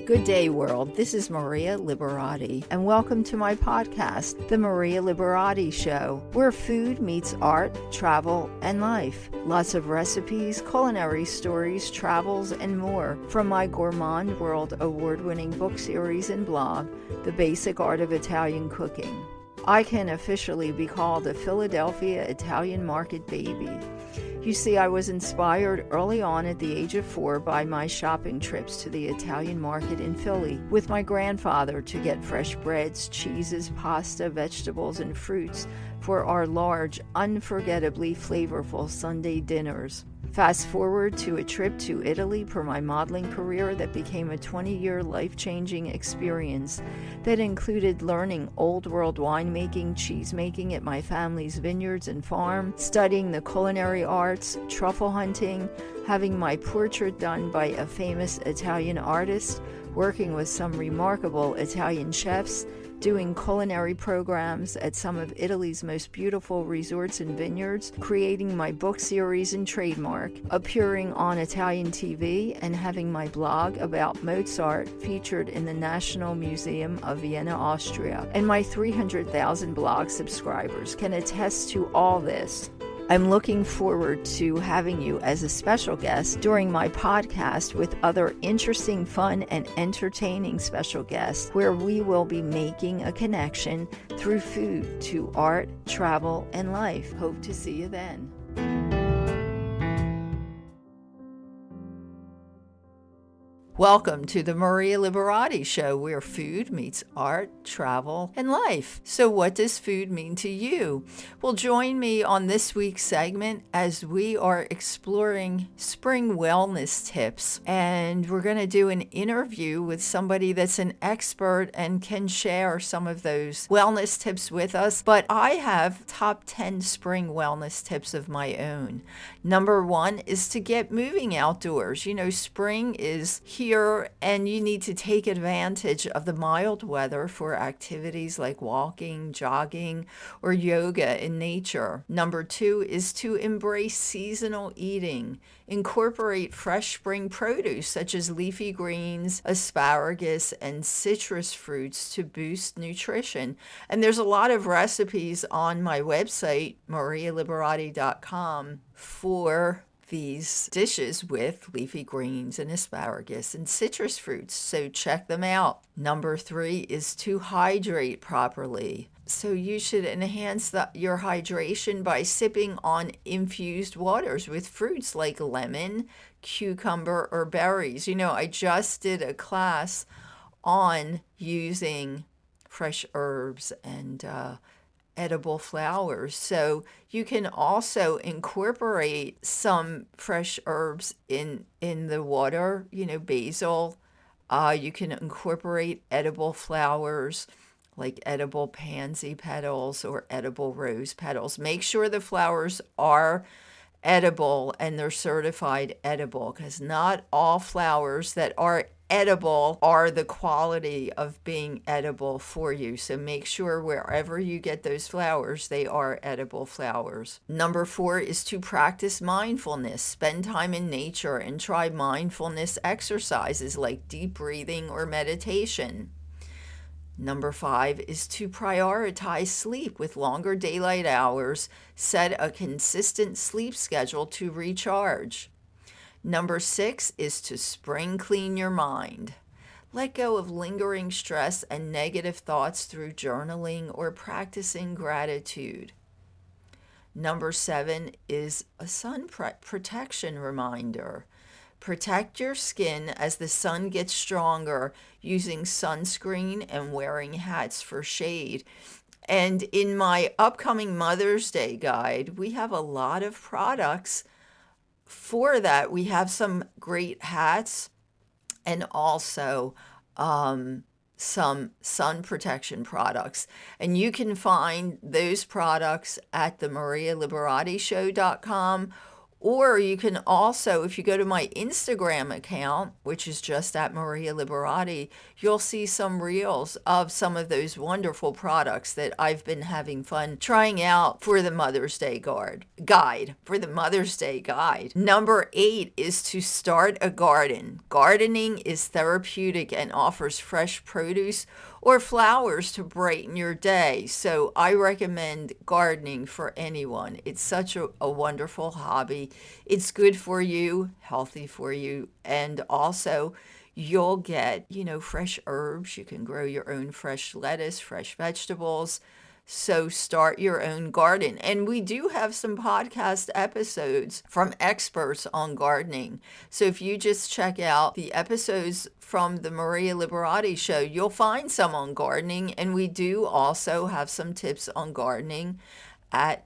Good day, world. This is Maria Liberati, and welcome to my podcast, The Maria Liberati Show, where food meets art, travel, and life. Lots of recipes, culinary stories, travels, and more from my Gourmand World award-winning book series and blog, The Basic Art of Italian Cooking. I can officially be called a Philadelphia Italian market baby. You see, I was inspired early on at the age of 4 by my shopping trips to the Italian market in Philly with my grandfather to get fresh breads, cheeses, pasta, vegetables, and fruits for our large, unforgettably flavorful Sunday dinners. Fast forward to a trip to Italy for my modeling career that became a 20-year life-changing experience that included learning old world winemaking, cheesemaking at my family's vineyards and farm, studying the culinary arts, truffle hunting, having my portrait done by a famous Italian artist, working with some remarkable Italian chefs, doing culinary programs at some of Italy's most beautiful resorts and vineyards, creating my book series and trademark, appearing on Italian TV, and having my blog about Mozart featured in the National Museum of Vienna, Austria. And my 300,000 blog subscribers can attest to all this. I'm looking forward to having you as a special guest during my podcast with other interesting, fun, and entertaining special guests where we will be making a connection through food to art, travel, and life. Hope to see you then. Welcome to the Maria Liberati Show, where food meets art, travel, and life. So what does food mean to you? Well, join me on this week's segment as we are exploring spring wellness tips. And we're going to do an interview with somebody that's an expert and can share some of those wellness tips with us. But I have top 10 spring wellness tips of my own. Number 1 is to get moving outdoors. You know, spring is here and you need to take advantage of the mild weather for activities like walking, jogging, or yoga in nature. Number 2 is to embrace seasonal eating. Incorporate fresh spring produce such as leafy greens, asparagus, and citrus fruits to boost nutrition. And there's a lot of recipes on my website, marialiberati.com, for these dishes with leafy greens and asparagus and citrus fruits, so check them out. Number 3 is to hydrate properly. So you should enhance your hydration by sipping on infused waters with fruits like lemon, cucumber, or berries. You know, I just did a class on using fresh herbs and edible flowers. So you can also incorporate some fresh herbs in the water, you know, basil. You can incorporate edible flowers like edible pansy petals or edible rose petals. Make sure the flowers are edible and they're certified edible, because not all flowers that are edible are the quality of being edible for you. So make sure wherever you get those flowers, they are edible flowers. Number 4 is to practice mindfulness. Spend time in nature and try mindfulness exercises like deep breathing or meditation. Number 5 is to prioritize sleep with longer daylight hours. Set a consistent sleep schedule to recharge. Number 6 is to spring clean your mind. Let go of lingering stress and negative thoughts through journaling or practicing gratitude. Number 7 is a sun protection reminder. Protect your skin as the sun gets stronger using sunscreen and wearing hats for shade. And in my upcoming Mother's Day guide, we have a lot of products for that. We have some great hats and also some sun protection products. And you can find those products at the marialiberati show.com Or you can also, if you go to my Instagram account, which is just at Maria Liberati, you'll see some reels of some of those wonderful products that I've been having fun trying out for the Mother's Day guide. For the Mother's Day guide. Number 8 is to start a garden. Gardening is therapeutic and offers fresh produce or flowers to brighten your day. So I recommend gardening for anyone. It's such a wonderful hobby. It's good for you, healthy for you, and also you'll get, fresh herbs. You can grow your own fresh lettuce, fresh vegetables. So start your own garden. And we do have some podcast episodes from experts on gardening. So if you just check out the episodes from the Maria Liberati show, you'll find some on gardening. And we do also have some tips on gardening at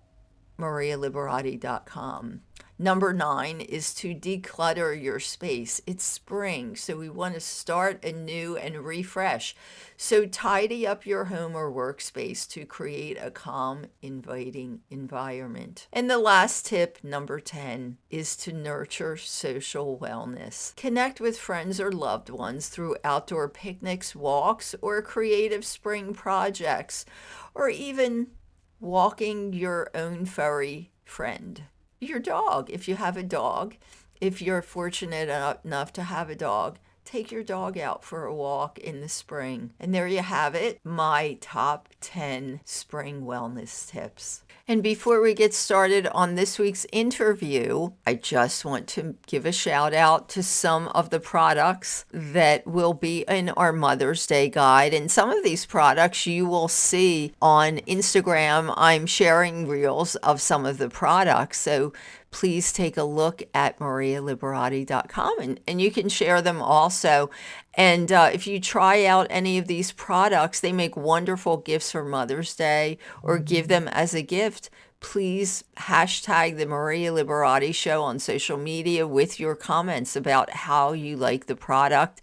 marialiberati.com. Number 9 is to declutter your space. It's spring, so we want to start anew and refresh. So tidy up your home or workspace to create a calm, inviting environment. And the last tip, number 10, is to nurture social wellness. Connect with friends or loved ones through outdoor picnics, walks, or creative spring projects, or even walking your own furry friend. Your dog, if you have a dog, if you're fortunate enough to have a dog, take your dog out for a walk in the spring. And there you have it, my top 10 spring wellness tips. And before we get started on this week's interview, I just want to give a shout out to some of the products that will be in our Mother's Day guide. And some of these products you will see on Instagram. I'm sharing reels of some of the products. So please take a look at marialiberati.com and you can share them also. And if you try out any of these products, they make wonderful gifts for Mother's Day or give them as a gift. Please hashtag the Maria Liberati Show on social media with your comments about how you like the product.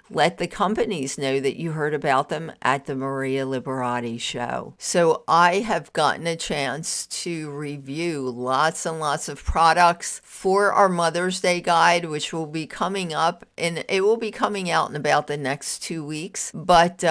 Let the companies know that you heard about them at the Maria Liberati Show. So I have gotten a chance to review lots and lots of products for our Mother's Day guide, which will be coming up, and it will be coming out in about the next 2 weeks. But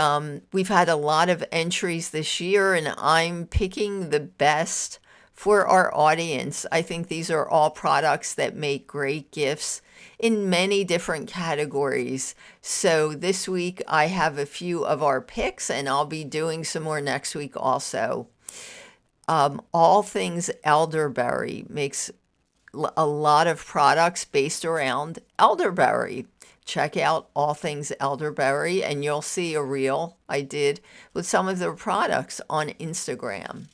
we've had a lot of entries this year, and I'm picking the best for our audience. I think these are all products that make great gifts in many different categories. So this week I have a few of our picks, and I'll be doing some more next week also. All Things Elderberry makes a lot of products based around elderberry. Check out All Things Elderberry, and you'll see a reel I did with some of their products on Instagram.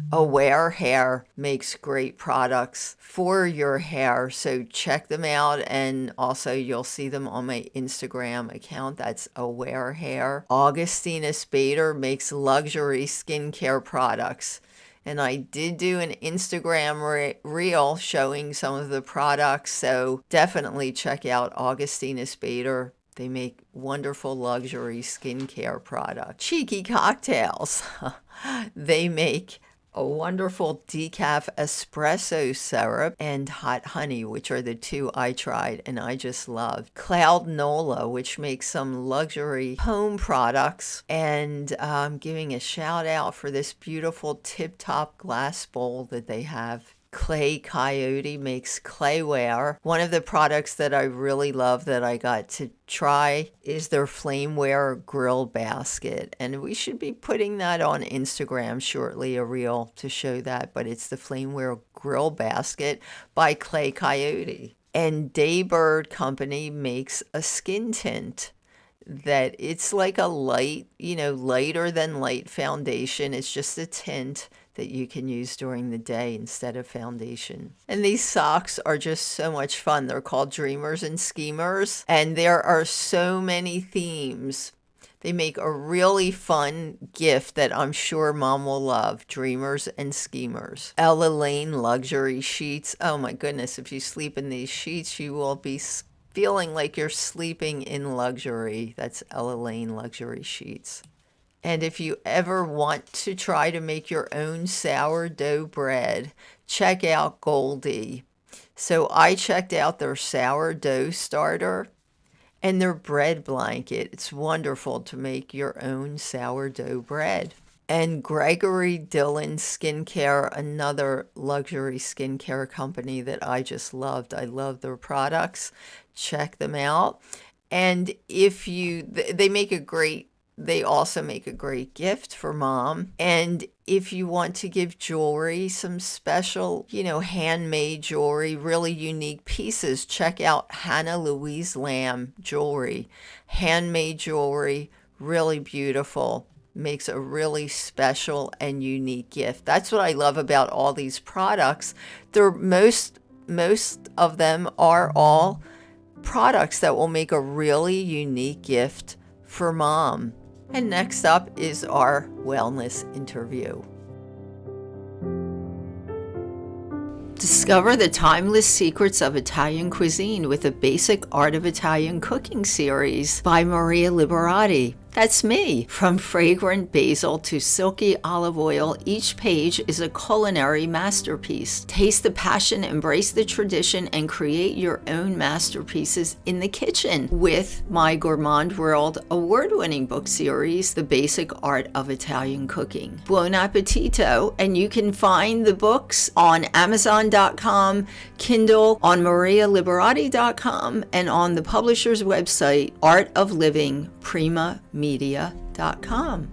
Aware Hair makes great products for your hair, so check them out, and also you'll see them on my Instagram account. That's Aware Hair. Augustina Spader makes luxury skincare products. And I did do an Instagram reel showing some of the products, so definitely check out Augustina Spader. They make wonderful luxury skincare products. Cheeky Cocktails. They make a wonderful decaf espresso syrup and hot honey, which are the two I tried and I just loved. Cloud Nola, which makes some luxury home products, and I'm giving a shout out for this beautiful tip-top glass bowl that they have. Clay Coyote makes clayware. One of the products that I really love that I got to try is their flameware grill basket. And we should be putting that on Instagram shortly, a reel to show that. But it's the flameware grill basket by Clay Coyote. And Daybird Company makes a skin tint that it's like a light, lighter than light foundation. It's just a tint that you can use during the day instead of foundation. And these socks are just so much fun. They're called Dreamers and Schemers, and there are so many themes. They make a really fun gift that I'm sure Mom will love. Dreamers and Schemers. Ella Lane Luxury Sheets. Oh my goodness, if you sleep in these sheets, you will be feeling like you're sleeping in luxury. That's Ella Lane Luxury Sheets. And if you ever want to try to make your own sourdough bread, check out Goldie. So I checked out their sourdough starter and their bread blanket. It's wonderful to make your own sourdough bread. And Gregory Dillon Skincare, another luxury skincare company that I just loved. I love their products. Check them out. And if you, they make a great, they also make a great gift for mom. And if you want to give jewelry, some special, handmade jewelry, really unique pieces, check out Hannah Louise Lamb jewelry. Handmade jewelry, really beautiful. Makes a really special and unique gift. That's what I love about all these products. They're most of them are all products that will make a really unique gift for mom. And next up is our wellness interview. Discover the timeless secrets of Italian cuisine with the Basic Art of Italian Cooking series by Maria Liberati. That's me. From fragrant basil to silky olive oil, each page is a culinary masterpiece. Taste the passion, embrace the tradition, and create your own masterpieces in the kitchen with my Gourmand World award-winning book series, The Basic Art of Italian Cooking. Buon appetito, and you can find the books on Amazon.com, Kindle, on marialiberati.com, and on the publisher's website, Art of Living Prima Media.com.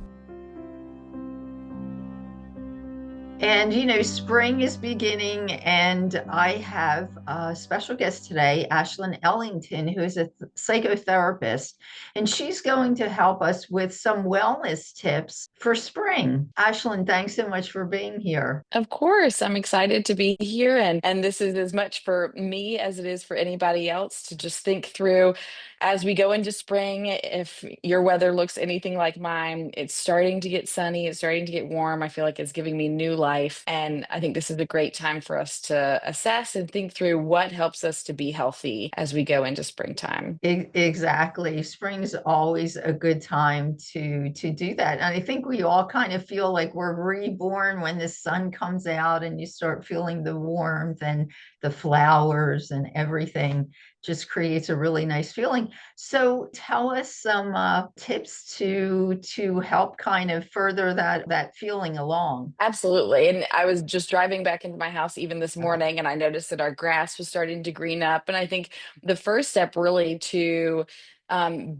And spring is beginning, and I have a special guest today, Ashlyn Ellington, who is a psychotherapist, and she's going to help us with some wellness tips for spring. Ashlyn, thanks so much for being here. Of course, I'm excited to be here, and this is as much for me as it is for anybody else to just think through as we go into spring. If your weather looks anything like mine, it's starting to get sunny, it's starting to get warm. I feel like it's giving me new life, and I think this is a great time for us to assess and think through what helps us to be healthy as we go into springtime. Exactly. Spring is always a good time to do that. And I think we all kind of feel like we're reborn when the sun comes out and you start feeling the warmth and the flowers and everything just creates a really nice feeling. So tell us some tips to help kind of further that feeling along. Absolutely. And I was just driving back into my house even this Uh-huh. morning, and I noticed that our grass was starting to green up. And I think the first step really to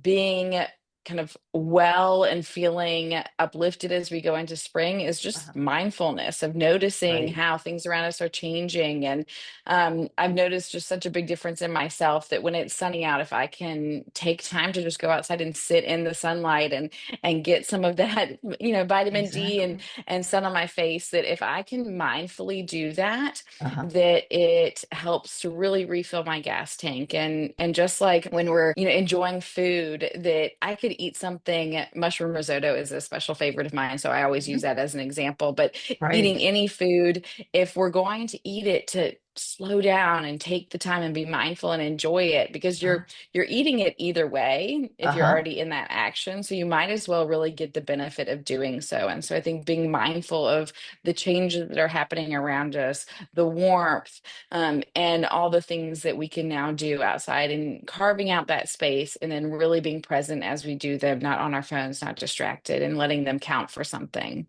being kind of well and feeling uplifted as we go into spring is just Uh-huh. mindfulness of noticing Right. how things around us are changing. And I've noticed just such a big difference in myself that when it's sunny out, if I can take time to just go outside and sit in the sunlight and get some of that, vitamin D Exactly. and sun on my face, that if I can mindfully do that, Uh-huh. that it helps to really refill my gas tank. And just like when we're, enjoying food, that I could eat something. Mushroom risotto is a special favorite of mine, so I always use Mhm. that as an example. But Right. eating any food, if we're going to eat it, to slow down and take the time and be mindful and enjoy it, because Uh-huh. you're eating it either way if you're Uh-huh. already in that action, so you might as well really get the benefit of doing so. And so I think being mindful of the changes that are happening around us, the warmth, and all the things that we can now do outside, and carving out that space, and then really being present as we do them, not on our phones, not distracted, and letting them count for something.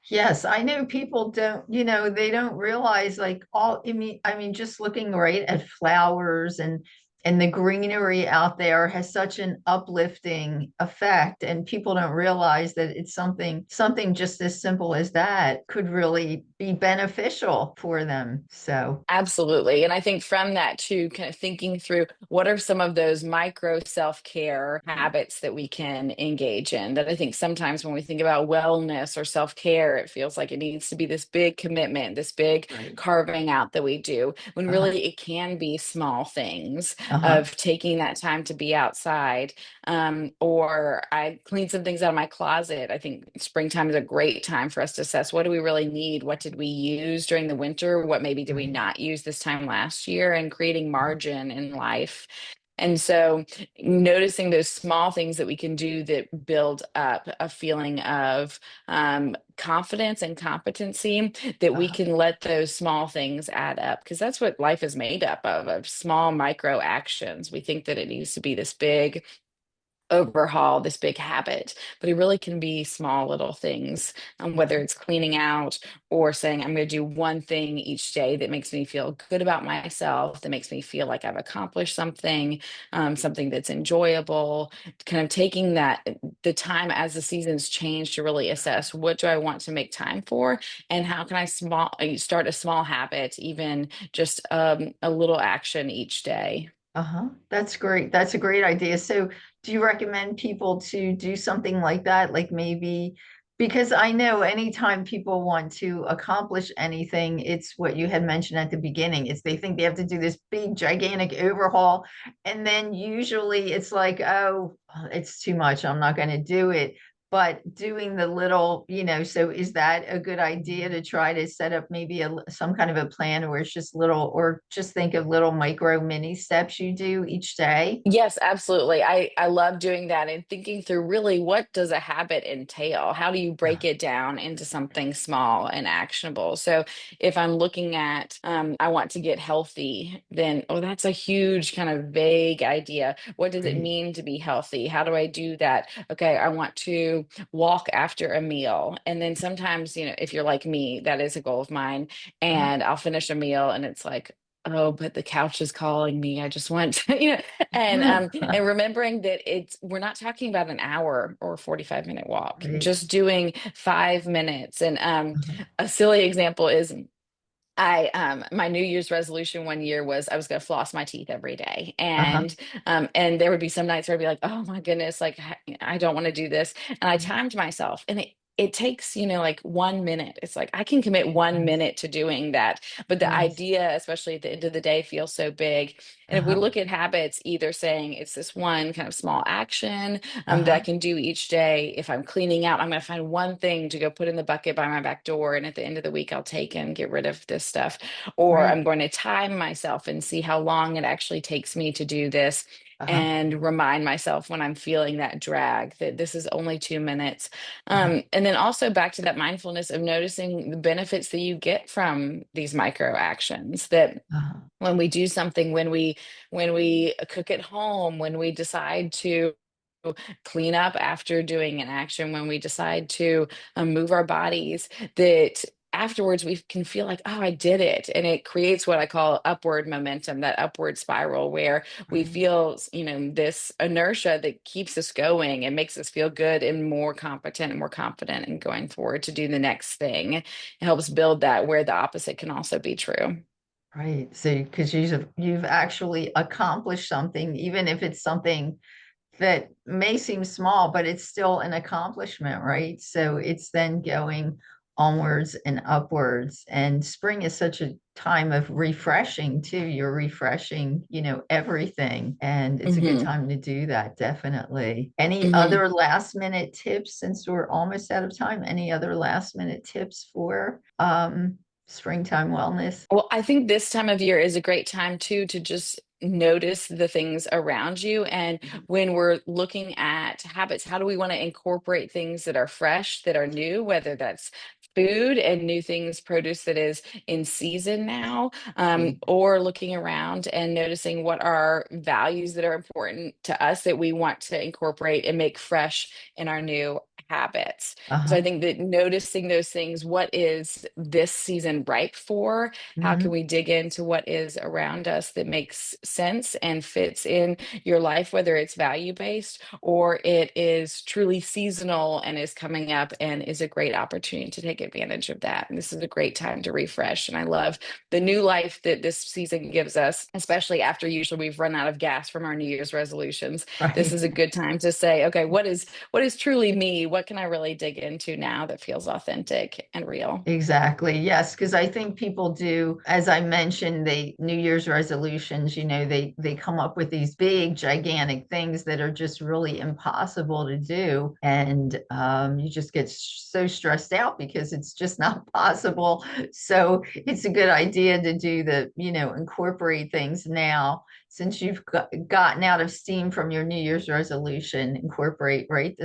Yes, I know people don't, they don't realize like I mean, just looking right at flowers and the greenery out there has such an uplifting effect, and people don't realize that it's something just as simple as that could really be beneficial for them. So, Absolutely. And I think from that too, kind of thinking through what are some of those micro self-care mhm, habits that we can engage in. That I think sometimes when we think about wellness or self-care, it feels like it needs to be this big commitment, this big right. carving out that we do, when Uh-huh. really it can be small things Uh-huh. of taking that time to be outside. Or I clean some things out of my closet. I think springtime is a great time for us to assess, what do we really need? What did we use during the winter? What maybe did we Right. not use this time last year? And creating margin in life. And so noticing those small things that we can do that build up a feeling of confidence and competency, that we Uh-huh. can let those small things add up, because that's what life is made up of small micro actions. We think that it needs to be this big overhaul, this big habit, but it really can be small little things, whether it's cleaning out or saying, I'm going to do one thing each day that makes me feel good about myself, that makes me feel like I've accomplished something, something that's enjoyable, kind of taking the time as the seasons change to really assess, what do I want to make time for? And how can I start a small habit, even just a little action each day? Uh-huh. That's great. That's a great idea. So, do you recommend people to do something like that? Like maybe, because I know anytime people want to accomplish anything, it's what you had mentioned at the beginning. It's they think they have to do this big, gigantic overhaul. And then usually it's like, oh, it's too much. I'm not going to do it. But doing the little, so is that a good idea to try to set up maybe some kind of a plan where it's just little, or just think of little micro mini steps you do each day? Yes, absolutely. I love doing that and thinking through, really, what does a habit entail? How do you break it down into something small and actionable? So if I'm looking at, I want to get healthy, then, oh, that's a huge kind of vague idea. What does it Right. mean to be healthy? How do I do that? Okay, I want to walk after a meal. And then sometimes, if you're like me, that is a goal of mine. Uh-huh. And I'll finish a meal and it's like, oh, but the couch is calling me. I just want to, and remembering that we're not talking about an hour or a 45-minute walk, Right. just doing 5 minutes. And Uh-huh. a silly example is, my New Year's resolution one year was I was going to floss my teeth every day. Uh-huh. And there would be some nights where I'd be like, oh my goodness, like I don't want to do this. And I timed myself, and it takes, like 1 minute. It's like I can commit one Nice. minute to doing that. But the Nice. idea, especially at the end of the day, feels so big. And if we Uh-huh. look at habits, either saying it's this one kind of small action that I Uh-huh. can do each day. If I'm cleaning out, I'm going to find one thing to go put in the bucket by my back door. And at the end of the week, I'll take and get rid of this stuff. Or Right. I'm going to time myself and see how long it actually takes me to do this, Uh-huh. and remind myself when I'm feeling that drag that this is only 2 minutes. Uh-huh. And then also back to that mindfulness of noticing the benefits that you get from these micro actions, that Uh-huh. when we do something, when we cook at home, when we decide to clean up after doing an action, when we decide to move our bodies, that afterwards we can feel like, oh, I did it. And it creates what I call upward momentum, that upward spiral, where we Right. feel, this inertia that keeps us going and makes us feel good and more competent and more confident in going forward to do the next thing. It helps build that, where the opposite can also be true. Right. So, because you've actually accomplished something, even if it's something that may seem small, but it's still an accomplishment, right? So it's then going onwards and upwards. And spring is such a time of refreshing too. You're refreshing, everything. And it's a good Hmm. time to do that, definitely. Any Hmm. other last minute tips, since we're almost out of time? Any other last minute tips for springtime wellness? Well, I think this time of year is a great time too to just notice the things around you. And when we're looking at habits, how do we want to incorporate things that are fresh, that are new, whether that's food and new things, produce that is in season now, Right. or looking around and noticing what are values that are important to us that we want to incorporate and make fresh in our new habits. So I Uh-huh. think that noticing those things, what is this season ripe for? How can Hmm. we dig into what is around us that makes sense and fits in your life, whether it's value based or it is truly seasonal and is coming up and is a great opportunity to take advantage of that. And this is a great time to refresh. And I love the new life that this season gives us, especially after usually we've run out of gas from our New Year's resolutions. This Right. is a good time to say, okay, what is truly me? What can I really dig into now that feels authentic and real? Exactly. Yes, because I think people do, as I mentioned, they New Year's resolutions, they come up with these big, gigantic things that are just really impossible to do. And you just get so stressed out because it's just not possible. So it's a good idea to do incorporate things now. Since you've gotten out of steam from your New Year's resolution, incorporate, right,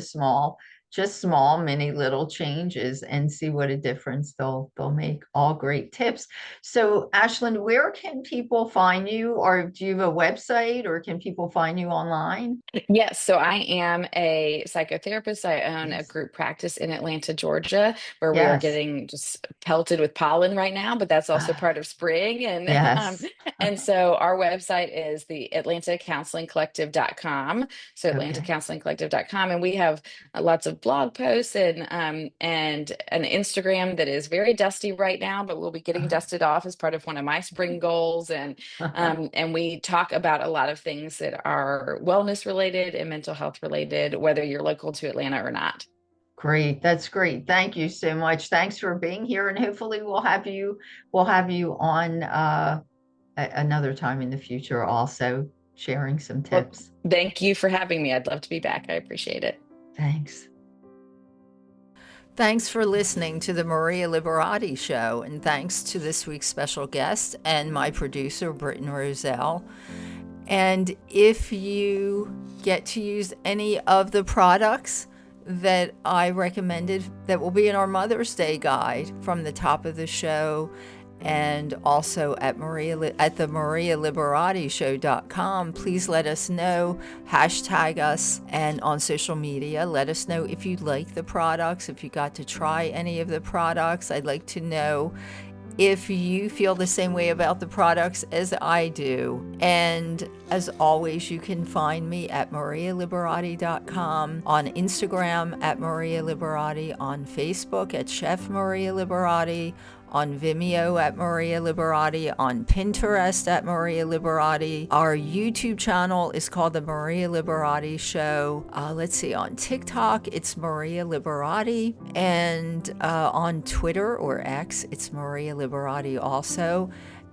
just small, many little changes and see what a difference they'll make. All great tips. So, Ashlyn, where can people find you, or do you have a website, or can people find you online? Yes, so I am a psychotherapist. I own a Yes. group practice in Atlanta, Georgia, where we are Yes. getting just pelted with pollen right now, but that's also part of spring. And Yes. and so our website is the atlantacounselingcollective.com. So Okay. atlantacounselingcollective.com. And we have lots of blog posts and an Instagram that is very dusty right now, but we'll be getting dusted off as part of one of my spring goals. And we talk about a lot of things that are wellness related and mental health related, whether you're local to Atlanta or not. Great. That's great. Thank you so much. Thanks for being here, and hopefully we'll have you on another time in the future, also sharing some Well, tips. thank you for having me. I'd love to be back. I appreciate it. Thanks. Thanks for listening to the Maria Liberati Show, and thanks to this week's special guest and my producer, Britton Roselle. And if you get to use any of the products that I recommended that will be in our Mother's Day guide from the top of the show, and also at the marialiberattishow.com, please let us know, hashtag us, and on social media, let us know if you like the products, if you got to try any of the products. I'd like to know if you feel the same way about the products as I do. And as always, you can find me at marialiberatti.com, on Instagram at Maria Liberati, on Facebook at Chef Maria Liberati, on Vimeo at Maria Liberati, on Pinterest at Maria Liberati. Our YouTube channel is called The Maria Liberati Show. Let's see, on TikTok, it's Maria Liberati. And on Twitter or X, it's Maria Liberati also.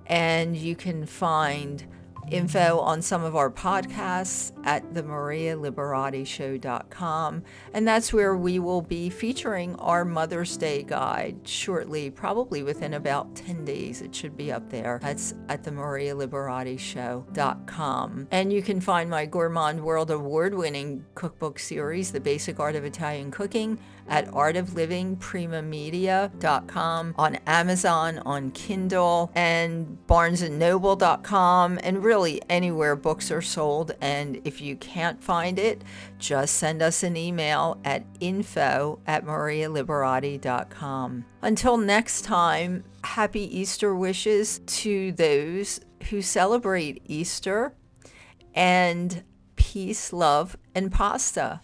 And you can find info on some of our podcasts at the marialiberattishow.com, and that's where we will be featuring our Mother's Day guide shortly, probably within about 10 days. It should be up there. That's at the marialiberattishow.com. And you can find my Gourmand World Award-winning cookbook series, The Basic Art of Italian Cooking, at artoflivingprimamedia.com, on Amazon, on Kindle, and barnesandnoble.com, and really anywhere books are sold. And if you can't find it, just send us an email at info@marialiberatti.com. Until next time, happy Easter wishes to those who celebrate Easter, and peace, love, and pasta.